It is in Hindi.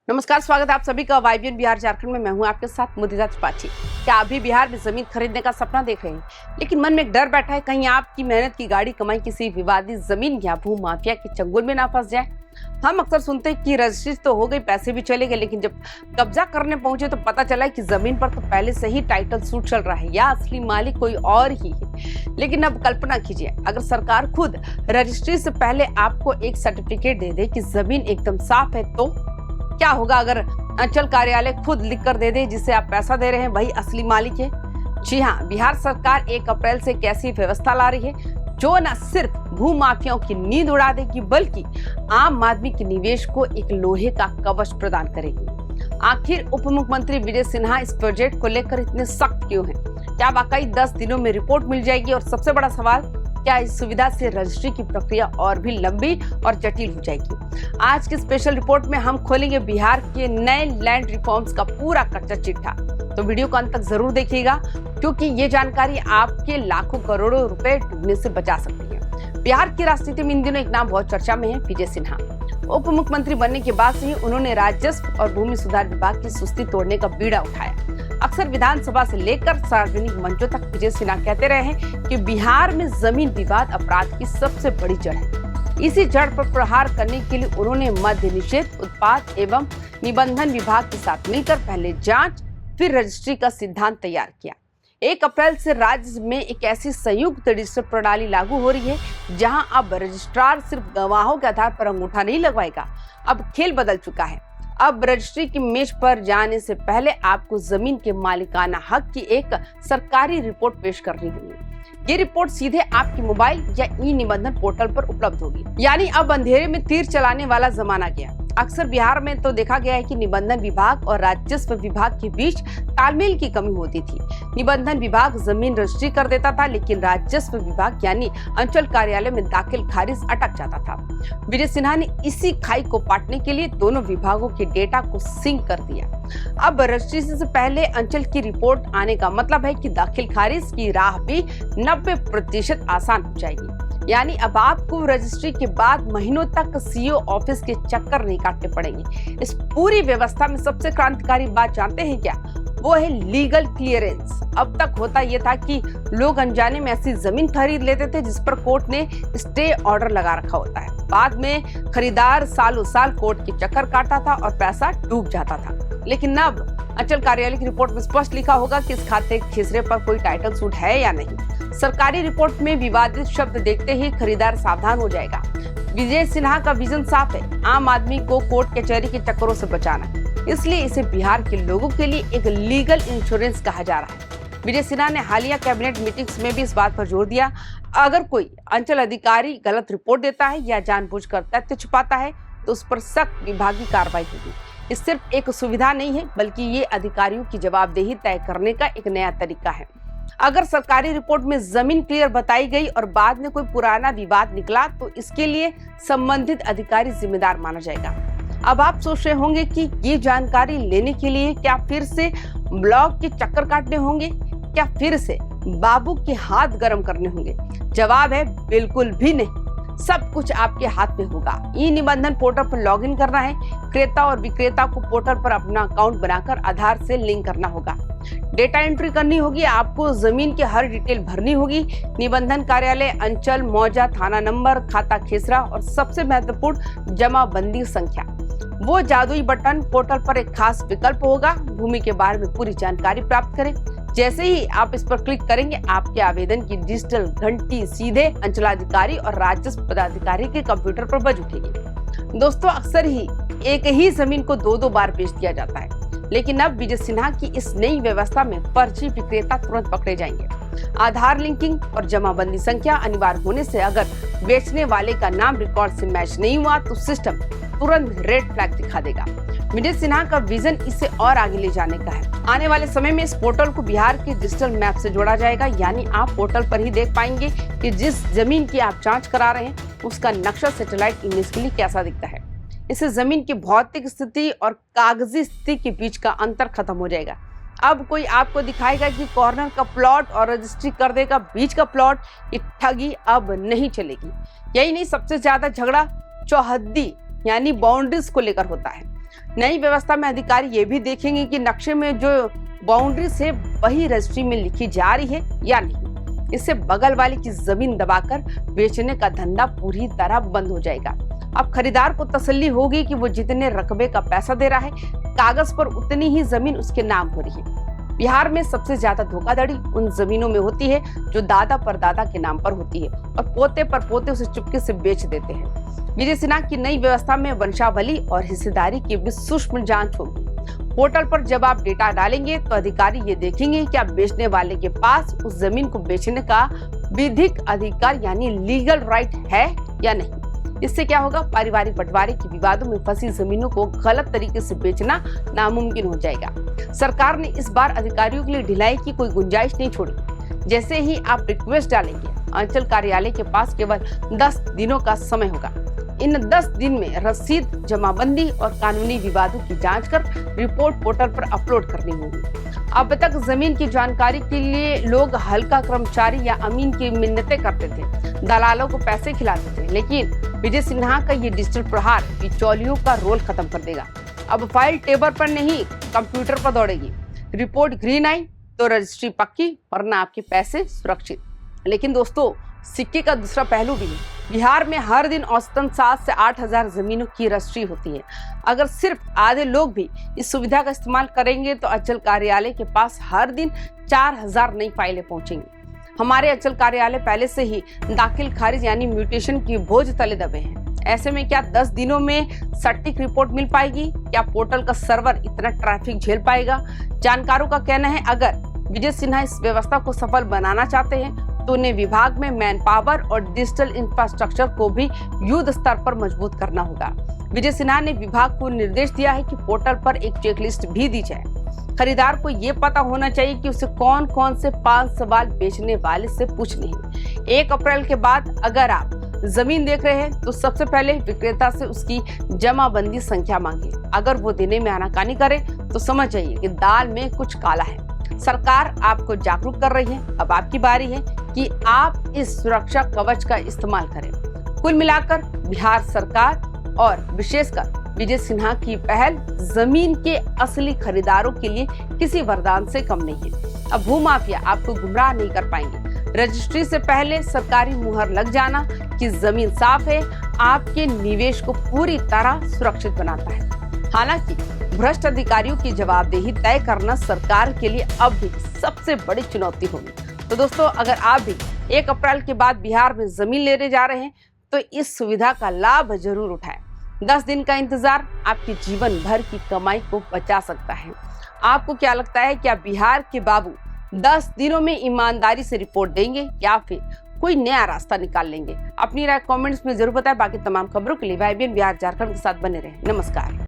नमस्कार, स्वागत है आप सभी का वाइबियन बिहार झारखंड में। मैं हूं आपके साथ मुदिता त्रिपाठी। क्या अभी बिहार में जमीन खरीदने का सपना देख रहे हैं, लेकिन मन में एक डर बैठा है कहीं आपकी मेहनत की गाड़ी कमाई किसी विवादित जमीन या भू माफिया के चंगुल में ना फंस जाए। हम अक्सर सुनते हैं कि रजिस्ट्री तो हो गई, पैसे भी चले गए, लेकिन जब कब्जा करने पहुंचे तो पता चला कि जमीन पर तो पहले से ही टाइटल सूट चल रहा है या असली मालिक कोई और ही है। लेकिन अब कल्पना कीजिए, अगर सरकार खुद रजिस्ट्री से पहले आपको एक सर्टिफिकेट दे दे कि जमीन एकदम साफ है, तो क्या होगा अगर अंचल कार्यालय खुद लिख कर दे दे जिसे आप पैसा दे रहे हैं वही असली मालिक है। जी हाँ, बिहार सरकार 1 अप्रैल से एक ऐसी व्यवस्था ला रही है जो न सिर्फ भू माफियाओं की नींद उड़ा देगी, बल्कि आम आदमी के निवेश को एक लोहे का कवच प्रदान करेगी। आखिर उप मुख्यमंत्री विजय सिन्हा इस प्रोजेक्ट को लेकर इतने सख्त क्यों हैं? क्या वाकई 10 दिनों में रिपोर्ट मिल जाएगी? और सबसे बड़ा सवाल, क्या इस सुविधा से रजिस्ट्री की प्रक्रिया और भी लंबी और जटिल हो जाएगी? आज की स्पेशल रिपोर्ट में हम खोलेंगे बिहार के नए लैंड रिफॉर्म्स का पूरा कच्चा चिट्ठा। तो वीडियो को अंत तक जरूर देखिएगा, क्योंकि ये जानकारी आपके लाखों करोड़ों रुपए डूबने से बचा सकती है। बिहार की राजनीति में इन दिनों एक नाम बहुत चर्चा में है, विजय सिन्हा। उप मुख्यमंत्री बनने के बाद से ही उन्होंने राजस्व और भूमि सुधार विभाग की सुस्ती तोड़ने का बीड़ा उठाया। अक्सर विधानसभा से लेकर सार्वजनिक मंचों तक विजय सिन्हा कहते रहे हैं कि बिहार में जमीन विवाद अपराध की सबसे बड़ी जड़ है। इसी जड़ पर प्रहार करने के लिए उन्होंने मद्य निषेध, उत्पाद एवं निबंधन विभाग के साथ मिलकर पहले जांच फिर रजिस्ट्री का सिद्धांत तैयार किया। 1 अप्रैल से राज्य में एक ऐसी संयुक्त रजिस्टर प्रणाली लागू हो रही है जहां अब रजिस्ट्रार सिर्फ गवाहों के आधार पर अंगूठा नहीं लगवाएगा। अब खेल बदल चुका है। अब रजिस्ट्री की मेज पर जाने से पहले आपको जमीन के मालिकाना हक की एक सरकारी रिपोर्ट पेश करनी होगी। ये रिपोर्ट सीधे आपके मोबाइल या ई निबंधन पोर्टल पर उपलब्ध होगी। यानी अब अंधेरे में तीर चलाने वाला जमाना गया। अक्सर बिहार में तो देखा गया है कि निबंधन विभाग और राजस्व विभाग के बीच तालमेल की कमी होती थी। निबंधन विभाग जमीन रजिस्ट्री कर देता था, लेकिन राजस्व विभाग यानी अंचल कार्यालय में दाखिल खारिज अटक जाता था। विजय सिन्हा ने इसी खाई को पाटने के लिए दोनों विभागों के डेटा को सिंक कर दिया। अब रजिस्ट्री से पहले अंचल की रिपोर्ट आने का मतलब है कि दाखिल खारिज की राह भी 90% आसान हो जाएगी। यानी अब आपको रजिस्ट्री के बाद महीनों तक सीओ ऑफिस के चक्कर नहीं काटने पड़ेंगे। इस पूरी व्यवस्था में सबसे क्रांतिकारी बात जानते हैं क्या? वो है लीगल क्लियरेंस। अब तक होता ये था कि लोग अनजाने में ऐसी जमीन खरीद लेते थे जिस पर कोर्ट ने स्टे ऑर्डर लगा रखा होता है। बाद में खरीदार सालों साल कोर्ट के चक्कर काटता था और पैसा डूब जाता था। लेकिन अब अंचल कार्यालय की रिपोर्ट में स्पष्ट लिखा होगा कि इस खाते खिसरे पर कोई टाइटल सूट है या नहीं। सरकारी रिपोर्ट में विवादित शब्द देखते ही खरीदार सावधान हो जाएगा। विजय सिन्हा का विजन साफ है, आम आदमी को कोर्ट कचहरी के चक्करों से बचाना। इसलिए इसे बिहार के लोगों के लिए एक लीगल इंश्योरेंस कहा जा रहा है। विजय सिन्हा ने हालिया कैबिनेट मीटिंग्स में भी इस बात पर जोर दिया, अगर कोई अंचल अधिकारी गलत रिपोर्ट देता है या जानबूझकर तथ्य छुपाता है तो उस पर सख्त विभागीय कार्रवाई होगी। ये सिर्फ एक सुविधा नहीं है, बल्कि ये अधिकारियों की जवाबदेही तय करने का एक नया तरीका है। अगर सरकारी रिपोर्ट में जमीन क्लियर बताई गई और बाद में कोई पुराना विवाद निकला तो इसके लिए संबंधित अधिकारी जिम्मेदार माना जाएगा। अब आप सोच रहे होंगे कि ये जानकारी लेने के लिए क्या फिर से ब्लॉक के चक्कर काटने होंगे, क्या फिर से बाबू के हाथ गर्म करने होंगे? जवाब है बिल्कुल भी नहीं। सब कुछ आपके हाथ में होगा। ई निबंधन पोर्टल पर लॉगिन करना है। क्रेता और विक्रेता को पोर्टल पर अपना अकाउंट बनाकर आधार से लिंक करना होगा। डेटा एंट्री करनी होगी, आपको जमीन की हर डिटेल भरनी होगी। निबंधन कार्यालय, अंचल, मौजा, थाना नंबर, खाता खेसरा और सबसे महत्वपूर्ण जमाबंदी संख्या। वो जादुई बटन, पोर्टल पर एक खास विकल्प होगा, भूमि के बारे में पूरी जानकारी प्राप्त करें। जैसे ही आप इस पर क्लिक करेंगे, आपके आवेदन की डिजिटल घंटी सीधे अंचलाधिकारी और राजस्व पदाधिकारी के कंप्यूटर पर बज उठेगी। दोस्तों, अक्सर ही एक ही जमीन को 2-2 बार बेच दिया जाता है, लेकिन अब विजय सिन्हा की इस नई व्यवस्था में फर्जी विक्रेता तुरंत पकड़े जाएंगे। आधार लिंकिंग और जमाबंदी संख्या अनिवार्य होने से अगर बेचने वाले का नाम रिकॉर्ड से मैच नहीं हुआ तो सिस्टम तुरंत रेड फ्लैग दिखा देगा। विजय सिन्हा का विजन इसे और आगे ले जाने का है। आने वाले समय में इस पोर्टल को बिहार के डिजिटल मैप से जोड़ा जाएगा, यानी आप पोर्टल पर ही देख पाएंगे कि जिस जमीन की आप जांच करा रहे हैं उसका नक्शा सैटेलाइट इमेज के लिए कैसा दिखता है। इससे जमीन की भौतिक स्थिति और कागजी स्थिति के बीच का अंतर खत्म हो जाएगा। अब कोई आपको दिखाएगा कि कॉर्नर का प्लॉट और रजिस्ट्री कर देगा बीच का प्लॉट, ये ठगी अब नहीं चलेगी। यही नहीं, सबसे ज्यादा झगड़ा चौहद्दी यानी बाउंड्रीज को लेकर होता है। नई व्यवस्था में अधिकारी ये भी देखेंगे कि नक्शे में जो बाउंड्री है वही रजिस्ट्री में लिखी जा रही है या नहीं। इससे बगल वाले की जमीन दबाकर बेचने का धंधा पूरी तरह बंद हो जाएगा। अब खरीदार को तसल्ली होगी कि वो जितने रकबे का पैसा दे रहा है, कागज पर उतनी ही जमीन उसके नाम हो रही है। बिहार में सबसे ज्यादा धोखाधड़ी उन जमीनों में होती है जो दादा परदादा के नाम पर होती है और पोते पर पोते उसे चुपके से बेच देते हैं। विजय सिन्हा की नई व्यवस्था में वंशावली और हिस्सेदारी की भी सूक्ष्म जांच होगी। पोर्टल पर जब आप डेटा डालेंगे तो अधिकारी ये देखेंगे कि आप बेचने वाले के पास उस जमीन को बेचने का विधिक अधिकार यानी लीगल राइट है या नहीं। इससे क्या होगा, पारिवारिक बंटवारे के विवादों में फंसी जमीनों को गलत तरीके से बेचना नामुमकिन हो जाएगा। सरकार ने इस बार अधिकारियों के लिए ढिलाई की कोई गुंजाइश नहीं छोड़ी। जैसे ही आप रिक्वेस्ट डालेंगे, अंचल कार्यालय के पास केवल 10 दिनों का समय होगा। इन 10 दिन में रसीद, जमाबंदी और कानूनी विवादों की जांच कर रिपोर्ट पोर्टल पर अपलोड करनी होगी। अब तक जमीन की जानकारी के लिए लोग हल्का कर्मचारी या अमीन की मिन्नतें करते थे, दलालों को पैसे खिलाते थे, लेकिन विजय सिन्हा का ये डिजिटल प्रहार बिचौलियों का रोल खत्म कर देगा। अब फाइल टेबल पर नहीं, कंप्यूटर पर दौड़ेगी। रिपोर्ट ग्रीन आई तो रजिस्ट्री पक्की, वरना आपके पैसे सुरक्षित। लेकिन दोस्तों, सिक्के का दूसरा पहलू भी है। बिहार में हर दिन औसतन 7 से 8 हजार जमीनों की रजिस्ट्री होती है। अगर सिर्फ आधे लोग भी इस सुविधा का इस्तेमाल करेंगे तो अंचल कार्यालय के पास हर दिन 4000 नई फाइलें पहुंचेंगी। हमारे अंचल कार्यालय पहले से ही दाखिल खारिज यानी म्यूटेशन की बोझ तले दबे हैं। ऐसे में क्या 10 दिनों में सटीक रिपोर्ट मिल पाएगी? क्या पोर्टल का सर्वर इतना ट्रैफिक झेल पाएगा? जानकारों का कहना है, अगर विजय सिन्हा इस व्यवस्था को सफल बनाना चाहते हैं तो उन्हें विभाग में मैन पावर और डिजिटल इंफ्रास्ट्रक्चर को भी युद्ध स्तर पर मजबूत करना होगा। विजय सिन्हा ने विभाग को निर्देश दिया है कि पोर्टल पर एक चेकलिस्ट भी दी जाए। खरीदार को ये पता होना चाहिए कि उसे कौन कौन से 5 सवाल बेचने वाले से पूछने हैं। 1 अप्रैल के बाद अगर आप जमीन देख रहे हैं तो सबसे पहले विक्रेता से उसकी जमाबंदी संख्या मांगे। अगर वो देने में आनाकानी करे तो समझ जाइए कि दाल में कुछ काला है। सरकार आपको जागरूक कर रही है। अब आपकी बारी है कि आप इस सुरक्षा कवच का इस्तेमाल करें। कुल मिलाकर बिहार सरकार और विशेषकर विजय सिन्हा की पहल जमीन के असली खरीदारों के लिए किसी वरदान से कम नहीं है। अब भूमाफिया आपको गुमराह नहीं कर पाएंगे। रजिस्ट्री से पहले सरकारी मुहर लग जाना कि जमीन साफ है आपके निवेश को पूरी तरह सुरक्षित बनाता है। हालांकि भ्रष्ट अधिकारियों की जवाबदेही तय करना सरकार के लिए अब भी सबसे बड़ी चुनौती होगी। तो दोस्तों, अगर आप भी 1 अप्रैल के बाद बिहार में जमीन लेने जा रहे हैं तो इस सुविधा का लाभ जरूर उठाएं। 10 दिन का इंतजार आपके जीवन भर की कमाई को बचा सकता है। आपको क्या लगता है, क्या बिहार के बाबू 10 दिनों में ईमानदारी से रिपोर्ट देंगे या फिर कोई नया रास्ता निकाल लेंगे? अपनी राय कमेंट्स में जरूर बताएं। बाकी तमाम खबरों के लिए YBN बिहार झारखंड के साथ बने रहें। नमस्कार।